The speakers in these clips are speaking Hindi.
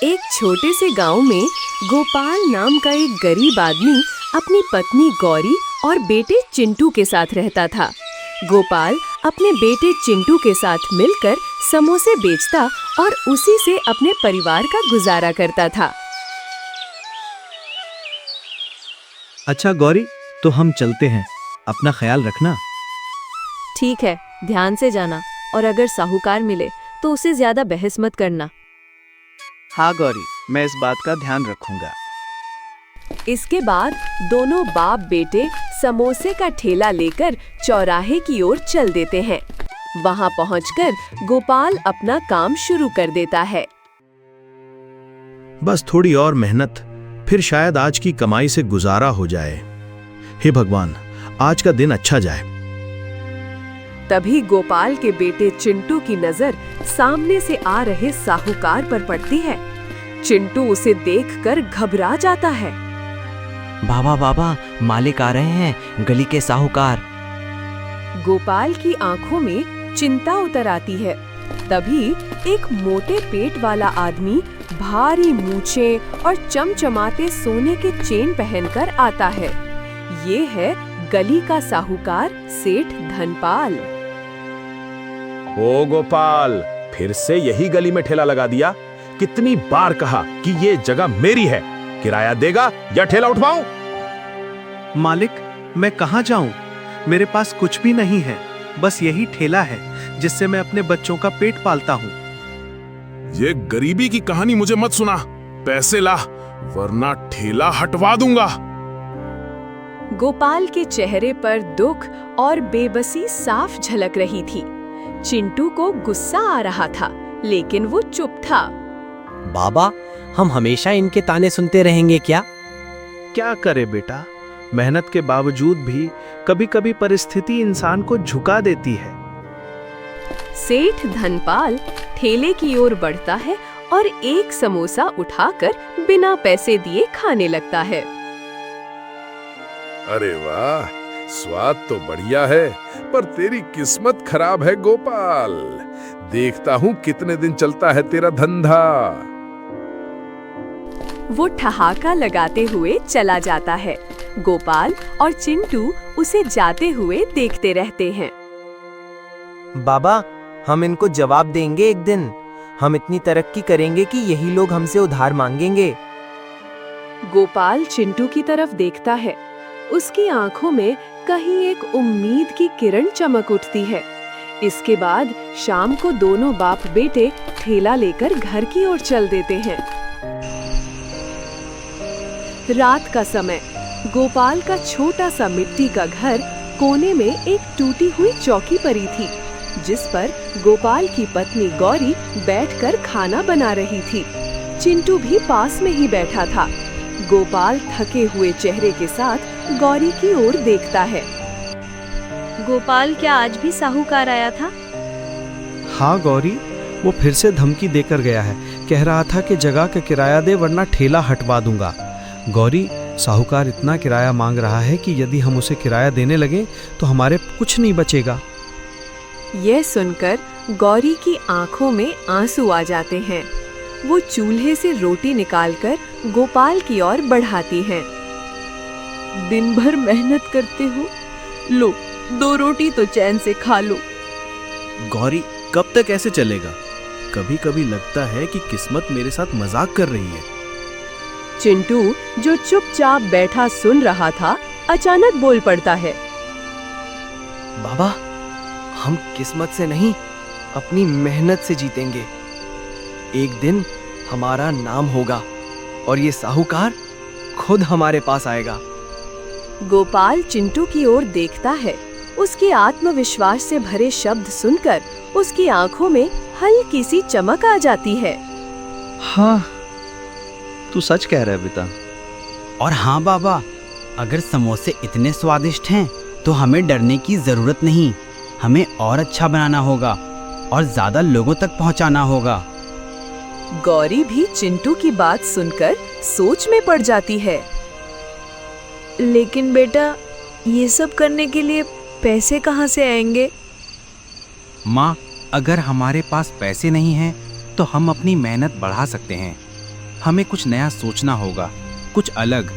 एक छोटे से गांव में गोपाल नाम का एक गरीब आदमी अपनी पत्नी गौरी और बेटे चिंटू के साथ रहता था। गोपाल अपने बेटे चिंटू के साथ मिलकर समोसे बेचता और उसी से अपने परिवार का गुजारा करता था। अच्छा गौरी, तो हम चलते हैं, अपना ख्याल रखना। ठीक है, ध्यान से जाना और अगर साहूकार मिले तो उसे ज्यादा बहस मत करना। हाँ गौरी, मैं इस बात का ध्यान रखूंगा। इसके बाद दोनों बाप बेटे समोसे का ठेला लेकर चौराहे की ओर चल देते हैं। वहां पहुंचकर गोपाल अपना काम शुरू कर देता है। बस थोड़ी और मेहनत, फिर शायद आज की कमाई से गुजारा हो जाए। हे भगवान, आज का दिन अच्छा जाए। तभी गोपाल के बेटे चिंटू की नजर सामने से आ रहे साहूकार पर पड़ती है। चिंटू उसे देखकर घबरा जाता है। बाबा बाबा, मालिक आ रहे हैं, गली के साहूकार। गोपाल की आंखों में चिंता उतर आती है। तभी एक मोटे पेट वाला आदमी भारी मूछें और चमचमाते सोने के चेन पहनकर आता है। ये है गली का साहूकार सेठ धनपाल। ओ गोपाल, फिर से यही गली में ठेला लगा दिया। कितनी बार कहा कि ये जगह मेरी है, किराया देगा या ठेला उठवाऊं? मालिक, मैं कहाँ जाऊं? मेरे पास कुछ भी नहीं है, बस यही ठेला है जिससे मैं अपने बच्चों का पेट पालता हूँ। ये गरीबी की कहानी मुझे मत सुना, पैसे ला वरना ठेला हटवा दूंगा। गोपाल के चेहरे पर दुख और बेबसी साफ झलक रही थी। चिंटू को गुस्सा आ रहा था, लेकिन वो चुप था। बाबा, हम हमेशा इनके ताने सुनते रहेंगे क्या? क्या करे बेटा, मेहनत के बावजूद भी कभी-कभी परिस्थिति इंसान को झुका देती है। सेठ धनपाल ठेले की ओर बढ़ता है और एक समोसा उठाकर बिना पैसे दिए खाने लगता है। अरे वाह, स्वाद तो बढ़िया है, पर तेरी किस्मत खराब है गोपाल। देखता हूँ कितने दिन चलता है तेरा धंधा। वो ठहाका लगाते हुए चला जाता है। गोपाल और चिंटू उसे जाते हुए देखते रहते हैं। बाबा, हम इनको जवाब देंगे एक दिन। हम इतनी तरक्की करेंगे कि यही लोग हमसे उधार मांगेंगे। गोपाल चिंटू की तरफ देखता है। उसकी आंखों में कहीं एक उम्मीद की किरण चमक उठती है। इसके बाद शाम को दोनों बाप बेटे ठेला लेकर घर की ओर चल देते हैं। रात का समय, गोपाल का छोटा सा मिट्टी का घर कोने में एक टूटी हुई चौकी पड़ी थी, जिस पर गोपाल की पत्नी गौरी बैठकर खाना बना रही थी। चिंटू भी पास में ही बैठा था। गोपाल थके हुए चेहरे के साथ गौरी की ओर देखता है। गोपाल, क्या आज भी साहूकार आया था? हाँ गौरी, वो फिर से धमकी देकर गया है। कह रहा था कि जगह का किराया दे वरना ठेला हटवा दूंगा। गौरी, साहूकार इतना किराया मांग रहा है कि यदि हम उसे किराया देने लगे तो हमारे कुछ नहीं बचेगा। यह सुनकर गौरी की आंखों में आंसू आ जाते हैं। वो चूल्हे से रोटी निकालकर गोपाल की ओर बढ़ाती हैं। दिन भर मेहनत करते हो, लो 2 रोटी तो चैन से खा लो। गौरी, कब तक ऐसे चलेगा? कभी कभी लगता है कि किस्मत मेरे साथ मजाक कर रही है। चिंटू, जो चुपचाप बैठा सुन रहा था, अचानक बोल पड़ता है। बाबा, हम किस्मत से नहीं, अपनी मेहनत से जीतेंगे। एक दिन हमारा नाम होगा और ये साहूकार खुद हमारे पास आएगा। गोपाल चिंटू की ओर देखता है। उसके आत्मविश्वास से भरे शब्द सुनकर उसकी आंखों में हल्की सी चमक आ जाती है। हाँ, तू सच कह रहा है बेटा। और हाँ बाबा, अगर समोसे इतने स्वादिष्ट हैं तो हमें डरने की जरूरत नहीं। हमें और अच्छा बनाना होगा और ज्यादा लोगों तक पहुंचाना होगा। गौरी भी चिंटू की बात सुनकर सोच में पड़ जाती है। लेकिन बेटा, ये सब करने के लिए पैसे कहाँ से आएंगे? माँ, अगर हमारे पास पैसे नहीं हैं तो हम अपनी मेहनत बढ़ा सकते हैं। हमें कुछ नया सोचना होगा, कुछ अलग।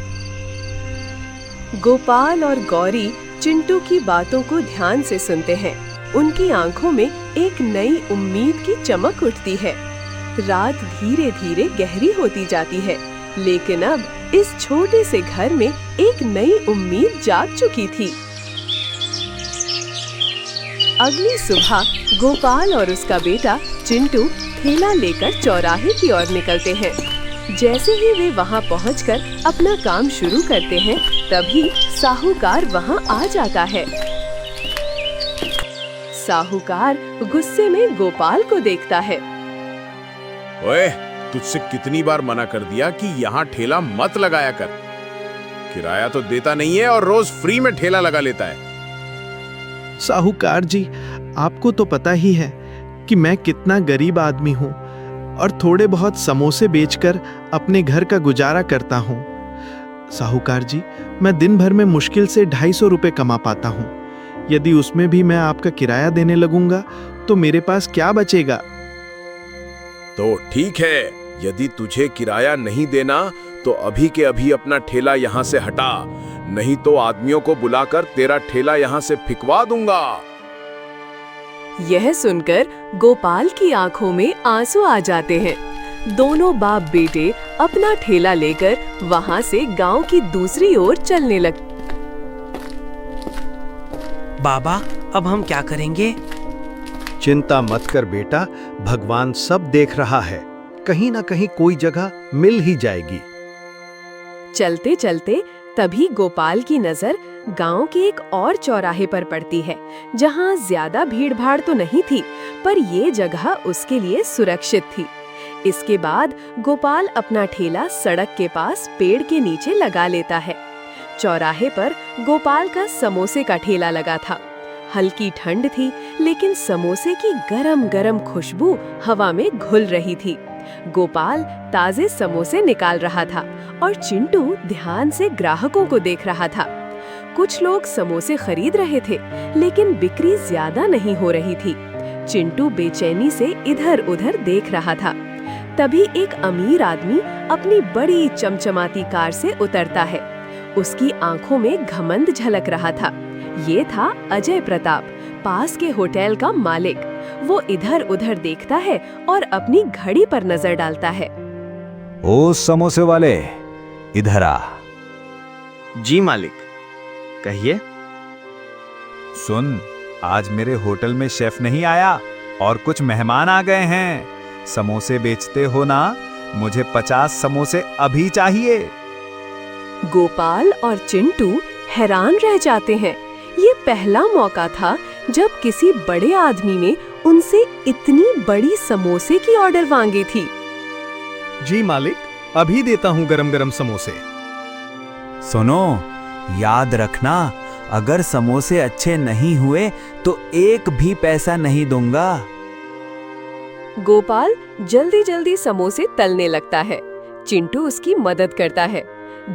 गोपाल और गौरी चिंटू की बातों को ध्यान से सुनते हैं। उनकी आंखों में एक नई उम्मीद की चमक उठती है। रात धीरे धीरे गहरी होती जाती है, लेकिन अब इस छोटे से घर में एक नई उम्मीद जाग चुकी थी। अगली सुबह गोपाल और उसका बेटा चिंटू थैला लेकर चौराहे की ओर निकलते हैं। जैसे ही वे वहां पहुंचकर अपना काम शुरू करते हैं, तभी साहूकार वहां आ जाता है। साहूकार गुस्से में गोपाल को देखता है। ओए, तुझसे कितनी बार मना कर दिया कि यहाँ ठेला मत लगाया कर। किराया तो देता नहीं है और रोज फ्री में ठेला लगा लेता है। साहूकार जी, आपको तो पता ही है कि मैं कितना गरीब आदमी हूँ और थोड़े बहुत समोसे बेचकर अपने घर का गुजारा करता हूँ। साहूकार जी, मैं दिन भर में मुश्किल से 250 रुपए कमा पाता हूँ। यदि उसमें भी मैं आपका किराया देने लगूंगा तो मेरे पास क्या बचेगा? तो ठीक है, यदि तुझे किराया नहीं देना तो अभी के अभी अपना ठेला यहाँ से हटा, नहीं तो आदमियों को बुलाकर तेरा ठेला यहाँ से फिकवा दूंगा। यह सुनकर गोपाल की आंखों में आंसू आ जाते हैं। दोनों बाप बेटे अपना ठेला लेकर वहां से गांव की दूसरी ओर चलने लगे। बाबा, अब हम क्या करेंगे? चिंता मत कर बेटा, भगवान सब देख रहा है। कहीं ना कहीं कोई जगह मिल ही जाएगी। चलते चलते तभी गोपाल की नजर गांव के एक और चौराहे पर पड़ती है, जहां ज्यादा भीड़-भाड़ तो नहीं थी, पर ये जगह उसके लिए सुरक्षित थी। इसके बाद गोपाल अपना ठेला सड़क के पास पेड़ के नीचे लगा लेता है। चौराहे पर गोपाल का समोसे का ठेला लगा था। हल्की ठंड थी, लेकिन समोसे की गरम-गरम खुशबू हवा में घुल रही थी। गोपाल ताजे समोसे निकाल रहा था और चिंटू ध्यान से ग्राहकों को देख रहा था। कुछ लोग समोसे खरीद रहे थे, लेकिन बिक्री ज्यादा नहीं हो रही थी। चिंटू बेचैनी से इधर-उधर देख रहा था। तभी एक अमीर आदमी अपनी बड़ी चमचमाती कार से उतरता है। उसकी आंखों में घमंड झलक रहा था। ये था अजय प्रताप, पास के होटल का मालिक। वो इधर-उधर देखता है और अपनी घड़ी पर नजर डालता है। ओ समोसे वाले, इधर आ। जी मालिक, कहिए। सुन, आज मेरे होटल में शेफ नहीं आया और कुछ मेहमान आ गए हैं। समोसे बेचते हो ना? मुझे 50 समोसे अभी चाहिए। गोपाल और चिंटू हैरान रह जाते हैं। ये पहला मौका था जब किसी बड़े आदमी ने उनसे इतनी बड़ी समोसे की ऑर्डर मांगी थी। जी मालिक, अभी देता हूँ गरम-गरम समोसे। सुनो, याद रखना, अगर समोसे अच्छे नहीं हुए तो एक भी पैसा नहीं दूंगा। गोपाल जल्दी-जल्दी समोसे तलने लगता है। चिंटू उसकी मदद करता है।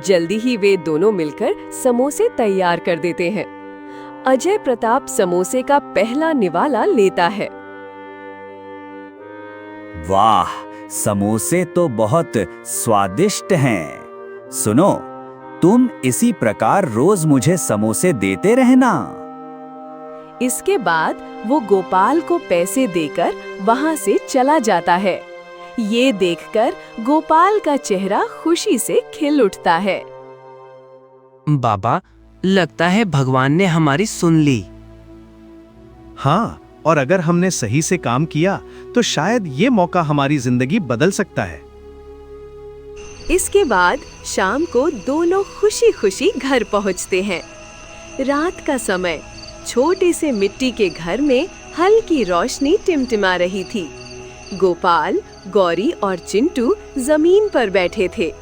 जल्दी ही वे दोनों मिलकर समोसे तैयार कर देते हैं। अजय प्रताप समोसे का पहला निवाला लेता है। वाह, समोसे तो बहुत स्वादिष्ट हैं। सुनो, तुम इसी प्रकार रोज मुझे समोसे देते रहना। इसके बाद वो गोपाल को पैसे देकर वहां से चला जाता है। ये देखकर गोपाल का चेहरा खुशी से खिल उठता है। बाबा, लगता है भगवान ने हमारी सुन ली। हाँ, और अगर हमने सही से काम किया तो शायद ये मौका हमारी जिंदगी बदल सकता है। इसके बाद शाम को दोनों खुशी-खुशी घर पहुंचते हैं। रात का समय, छोटे से मिट्टी के घर में हल्की रोशनी टिमटिमा रही थी। गोपाल, गौरी और चिंटू जमीन पर बैठे थे।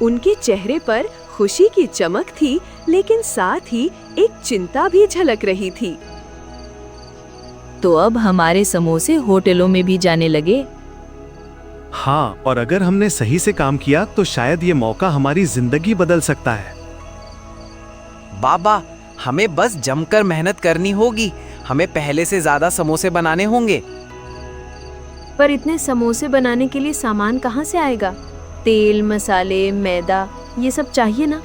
उनके चेहरे पर खुशी की चमक थी, लेकिन साथ ही एक चिंता भी झलक रही थी। तो अब हमारे समोसे होटलों में भी जाने लगे। हाँ, और अगर हमने सही से काम किया तो शायद ये मौका हमारी जिंदगी बदल सकता है। बाबा, हमें बस जमकर मेहनत करनी होगी। हमें पहले से ज्यादा समोसे बनाने होंगे। पर इतने समोसे बनाने के लिए सामान कहाँ से आएगा? तेल, मसाले, मैदा, ये सब चाहिए ना।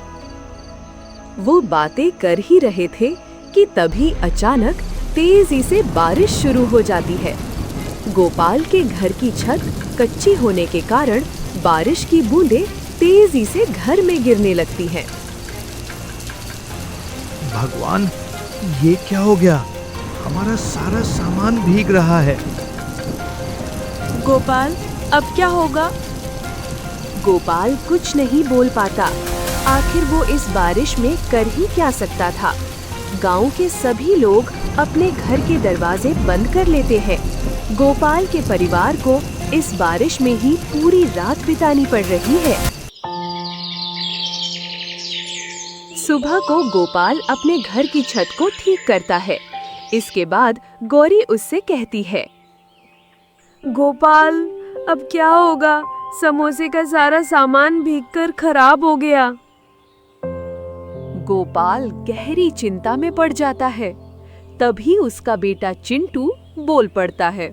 वो बातें कर ही रहे थे कि तभी अचानक तेजी से बारिश शुरू हो जाती है। गोपाल के घर की छत कच्ची होने के कारण बारिश की बूंदें तेजी से घर में गिरने लगती हैं। भगवान, ये क्या हो गया? हमारा सारा सामान भीग रहा है। गोपाल, अब क्या होगा? गोपाल कुछ नहीं बोल पाता। आखिर वो इस बारिश में कर ही क्या सकता था। गांव के सभी लोग अपने घर के दरवाजे बंद कर लेते हैं। गोपाल के परिवार को इस बारिश में ही पूरी रात बितानी पड़ रही है। सुबह को गोपाल अपने घर की छत को ठीक करता है। इसके बाद गौरी उससे कहती है, गोपाल, अब क्या होगा? समोसे का सारा सामान भीगकर खराब हो गया। गोपाल गहरी चिंता में पड़ जाता है। तभी उसका बेटा चिंटू बोल पड़ता है,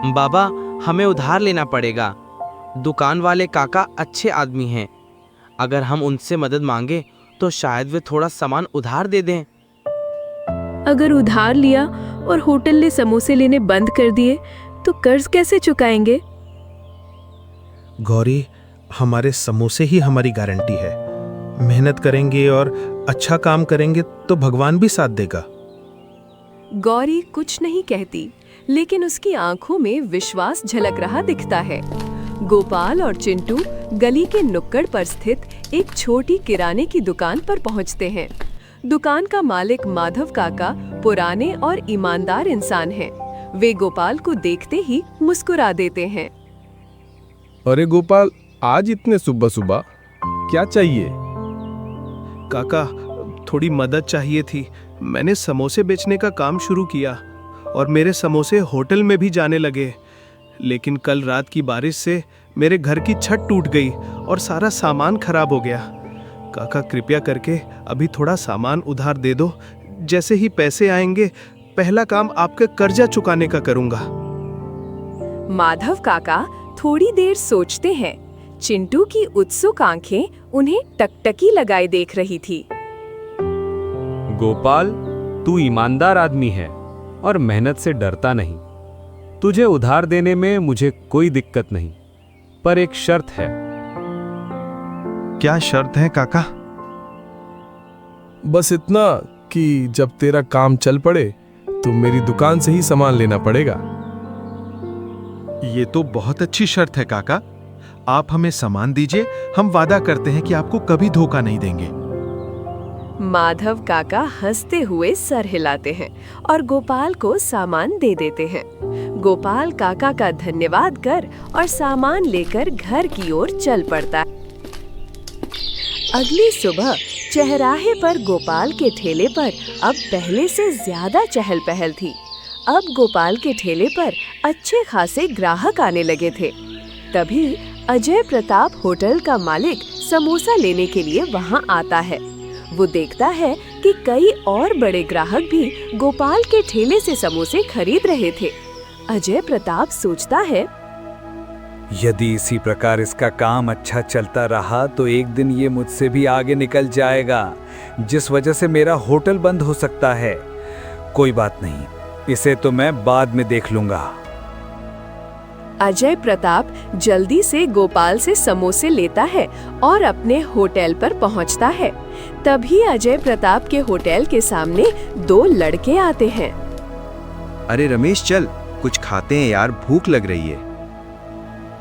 बाबा, हमें उधार लेना पड़ेगा। दुकान वाले काका अच्छे आदमी हैं। अगर हम उनसे मदद मांगे तो शायद वे थोड़ा सामान उधार दे दें। अगर उधार लिया और होटल ने समोसे लेने बंद कर दिए तो कर्ज कैसे चुकाएंगे? गौरी, हमारे समोसे ही हमारी गारंटी है। मेहनत करेंगे और अच्छा काम करेंगे तो भगवान भी साथ देगा। गौरी कुछ नहीं कहती, लेकिन उसकी आंखों में विश्वास झलक रहा दिखता है। गोपाल और चिंटू गली के नुक्कड़ पर स्थित एक छोटी किराने की दुकान पर पहुंचते हैं। दुकान का मालिक माधव काका पुराने और ईमानदार इंसान हैं। वे गोपाल को देखते ही मुस्कुरा देते हैं। अरे गोपाल, आज इतने सुबह सुबह क्या चाहिए? काका, थोड़ी मदद चाहिए थी। मैंने समोसे बेचने का काम शुरू किया और मेरे समोसे होटल में भी जाने लगे। लेकिन कल रात की बारिश से मेरे घर की छत टूट गई और सारा सामान खराब हो गया। काका, कृपया करके अभी थोड़ा सामान उधार दे दो। जैसे ही पैसे आएंगे पहला काम आपके कर्जा चुकाने का करूंगा। माधव काका थोड़ी देर सोचते हैं। चिंटू की उत्सुक आंखें उन्हें टकटकी लगाए देख रही थी। गोपाल, तू ईमानदार आदमी है और मेहनत से डरता नहीं। तुझे उधार देने में मुझे कोई दिक्कत नहीं, पर एक शर्त है। क्या शर्त है काका? बस इतना कि जब तेरा काम चल पड़े तो मेरी दुकान से ही सामान लेना पड़ेगा। ये तो बहुत अच्छी शर्त है काका। आप हमें सामान दीजिए, हम वादा करते हैं कि आपको कभी धोखा नहीं देंगे। माधव काका हंसते हुए सर हिलाते हैं और गोपाल को सामान दे देते हैं। गोपाल काका का धन्यवाद कर और सामान लेकर घर की ओर चल पड़ता है। अगली सुबह चौराहे पर गोपाल के ठेले पर अब पहले से ज्यादा चहल पहल थी। अब गोपाल के ठेले पर अच्छे खासे ग्राहक आने लगे थे। तभी अजय प्रताप होटल का मालिक समोसा लेने के लिए वहां आता है। वो देखता है कि कई और बड़े ग्राहक भी गोपाल के ठेले से समोसे खरीद रहे थे। अजय प्रताप सोचता है, यदि इसी प्रकार इसका काम अच्छा चलता रहा तो एक दिन ये मुझसे भी आगे निकल जाएगा, जिस वजह से मेरा होटल बंद हो सकता है। कोई बात नहीं, इसे तो मैं बाद में देख लूंगा। अजय प्रताप जल्दी से गोपाल से समोसे लेता है और अपने होटल पर पहुंचता है। तभी अजय प्रताप के होटल के सामने दो लड़के आते हैं। अरे रमेश, चल कुछ खाते हैं यार, भूख लग रही है।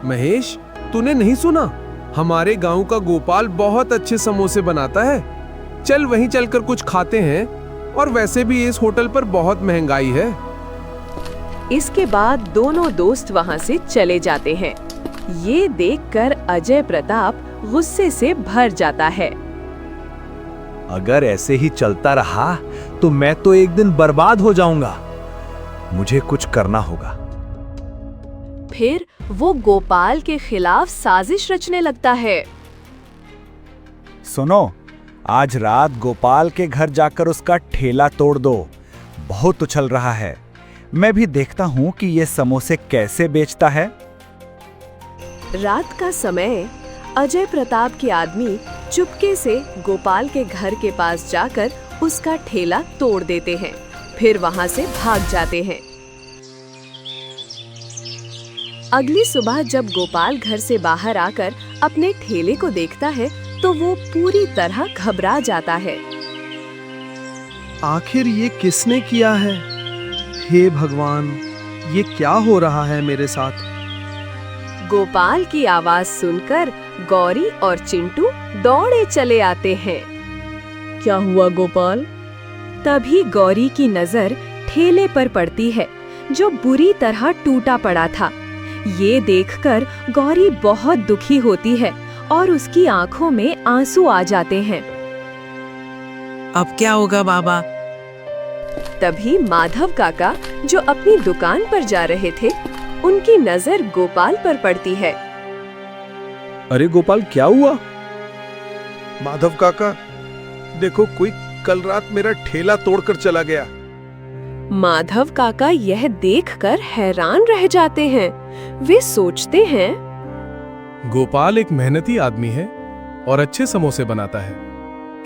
महेश, तूने नहीं सुना? हमारे गांव का गोपाल बहुत अच्छे समोसे बनाता है। चल वहीं चलकर कुछ खाते हैं, और वैसे भी इस होटल पर बहुत महंगाई है। इसके बाद दोनों दोस्त वहां से चले जाते हैं। ये देखकर अजय प्रताप गुस्से से भर जाता है। अगर ऐसे ही चलता रहा तो मैं तो एक दिन बर्बाद हो जाऊंगा। मुझे कुछ करना होगा। फिर वो गोपाल के खिलाफ साजिश रचने लगता है। सुनो, आज रात गोपाल के घर जाकर उसका ठेला तोड़ दो। बहुत उछल रहा है। मैं भी देखता हूं कि ये समोसे कैसे बेचता है। रात का समय अजय प्रताप के आदमी चुपके से गोपाल के घर के पास जाकर उसका ठेला तोड़ देते हैं, फिर वहां से भाग जाते हैं। अगली सुबह जब गोपाल घर से बाहर आकर अपने ठेले को देखता है तो वो पूरी तरह घबरा जाता है। आखिर ये किसने किया है? हे भगवान, ये क्या हो रहा है मेरे साथ? गोपाल की आवाज सुनकर गौरी और चिंटू दौड़े चले आते हैं। क्या हुआ गोपाल? तभी गौरी की नजर ठेले पर पड़ती है जो बुरी तरह टूटा पड़ा था। ये देखकर गौरी बहुत दुखी होती है और उसकी आंखों में आंसू आ जाते हैं। अब क्या होगा बाबा? तभी माधव काका जो अपनी दुकान पर जा रहे थे, उनकी नजर गोपाल पर पड़ती है। अरे गोपाल, क्या हुआ? माधव काका, देखो कोई कल रात मेरा ठेला तोड़कर चला गया। माधव काका यह देखकर हैरान रह जाते हैं। वे सोचते हैं, गोपाल एक मेहनती आदमी है और अच्छे समोसे बनाता है।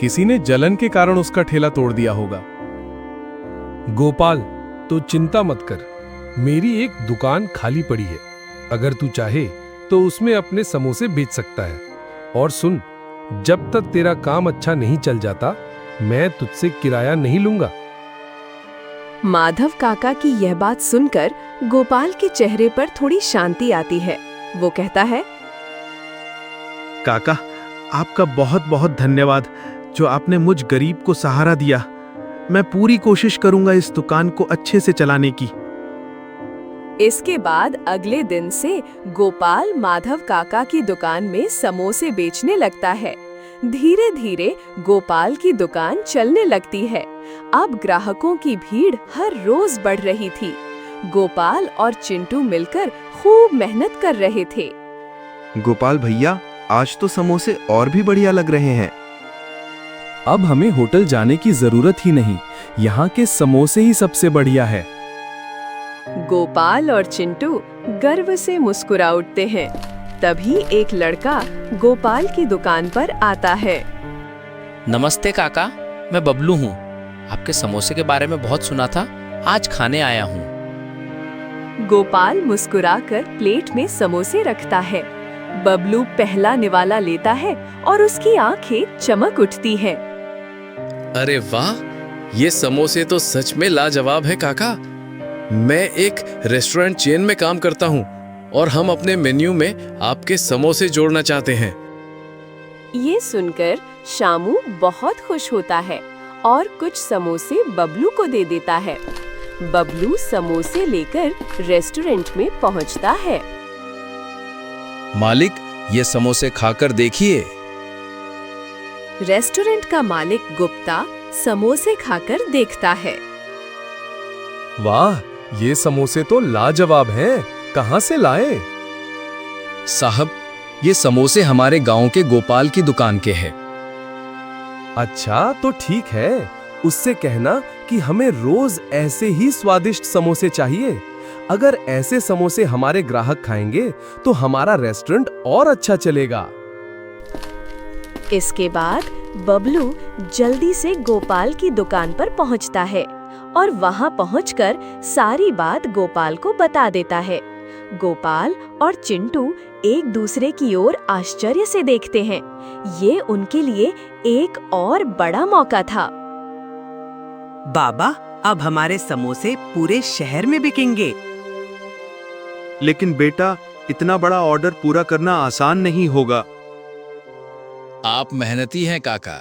किसी ने जलन के कारण उसका ठेला तोड़ दिया होगा। गोपाल, तो चिंता मत कर, मेरी एक दुकान खाली पड़ी है। अगर तू चाहे तो उसमें अपने समोसे बेच सकता है। और सुन, जब तक तेरा काम अच्छा नहीं चल जाता, मैं तुझसे किराया नहीं लूंगा। माधव काका की यह बात सुनकर गोपाल के चेहरे पर थोड़ी शांति आती है। वो कहता है, काका, आपका बहुत बहुत धन्यवाद जो आपने मुझ गरीब को सहारा दिया। मैं पूरी कोशिश करूंगा इस दुकान को अच्छे से चलाने की। इसके बाद अगले दिन से गोपाल माधव काका की दुकान में समोसे बेचने लगता है। धीरे धीरे गोपाल की दुकान चलने लगती है। अब ग्राहकों की भीड़ हर रोज बढ़ रही थी। गोपाल और चिंटू मिलकर खूब मेहनत कर रहे थे। गोपाल भैया, आज तो समोसे और भी बढ़िया लग रहे हैं। अब हमें होटल जाने की जरूरत ही नहीं, यहाँ के समोसे ही सबसे बढ़िया है। गोपाल और चिंटू गर्व से मुस्कुरा उठते हैं। तभी एक लड़का गोपाल की दुकान पर आता है। नमस्ते काका, मैं बबलू हूँ। आपके समोसे के बारे में बहुत सुना था, आज खाने आया हूँ। गोपाल मुस्कुराकर प्लेट में समोसे रखता है। बबलू पहला निवाला लेता है और उसकी आंखें चमक उठती हैं। अरे वाह, ये समोसे तो सच में लाजवाब है काका। मैं एक रेस्टोरेंट चेन में काम करता हूँ और हम अपने मेन्यू में आपके समोसे जोड़ना चाहते हैं। ये सुनकर शामू बहुत खुश होता है और कुछ समोसे बबलू को दे देता है। बबलू समोसे लेकर रेस्टोरेंट में पहुंचता है। मालिक, ये समोसे खाकर देखिए। रेस्टोरेंट का मालिक गुप्ता समोसे खाकर देखता है। वाह, ये समोसे तो लाजवाब हैं। कहाँ से लाए? साहब, ये समोसे हमारे गांव के गोपाल की दुकान के हैं। अच्छा, तो ठीक है। उससे कहना कि हमें रोज ऐसे ही स्वादिष्ट समोसे चाहिए। अगर ऐसे समोसे हमारे ग्राहक खाएंगे तो हमारा रेस्टोरेंट और अच्छा चलेगा। इसके बाद बबलू जल्दी से गोपाल की दुकान पर पहुंचता है और वहां पहुंचकर सारी बात गोपाल को बता देता है। गोपाल और चिंटू एक दूसरे की ओर आश्चर्य से देखते हैं। ये उनके लिए एक और बड़ा मौका था। बाबा, अब हमारे समोसे पूरे शहर में बिकेंगे। लेकिन बेटा, इतना बड़ा ऑर्डर पूरा करना आसान नहीं होगा। आप मेहनती हैं काका,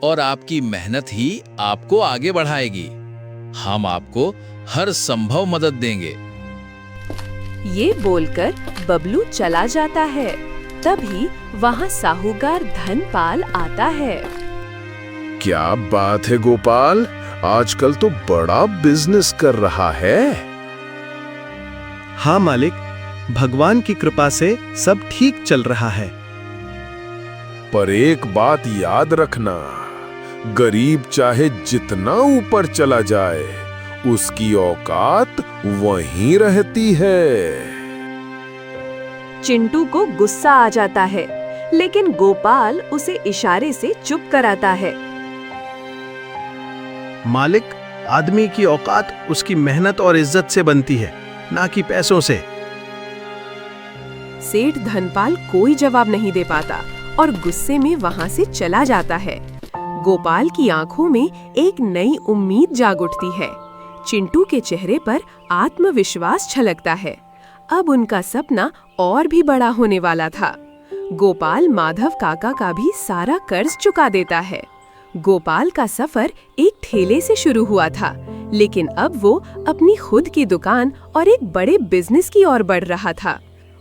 और आपकी मेहनत ही आपको आगे बढ़ाएगी। हम आपको हर संभव मदद देंगे। ये बोलकर बबलू चला जाता है। तभी वहाँ साहूकार धनपाल आता है। क्या बात है गोपाल, आजकल तो बड़ा बिजनेस कर रहा है। हाँ मालिक, भगवान की कृपा से सब ठीक चल रहा है। पर एक बात याद रखना, गरीब चाहे जितना ऊपर चला जाए, उसकी औकात वहीं रहती है। चिंटू को गुस्सा आ जाता है, लेकिन गोपाल उसे इशारे से चुप कराता है। मालिक, आदमी की औकात उसकी मेहनत और इज्जत से बनती है, ना कि पैसों से। सेठ धनपाल कोई जवाब नहीं दे पाता और गुस्से में वहां से चला जाता है। गोपाल की आंखों में एक नई उम्मीद जाग उठती है। चिंटू के चेहरे पर आत्मविश्वास छलकता है। अब उनका सपना और भी बड़ा होने वाला था। गोपाल माधव काका का भी सारा कर्ज चुका देता है। गोपाल का सफर एक ठेले से शुरू हुआ था, लेकिन अब वो अपनी खुद की दुकान और एक बड़े बिजनेस की ओर बढ़ रहा था।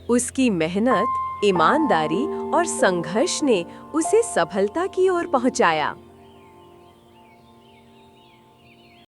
उसकी मेहनत, ईमानदारी और संघर्ष ने उसे सफलता की ओर पहुंचाया।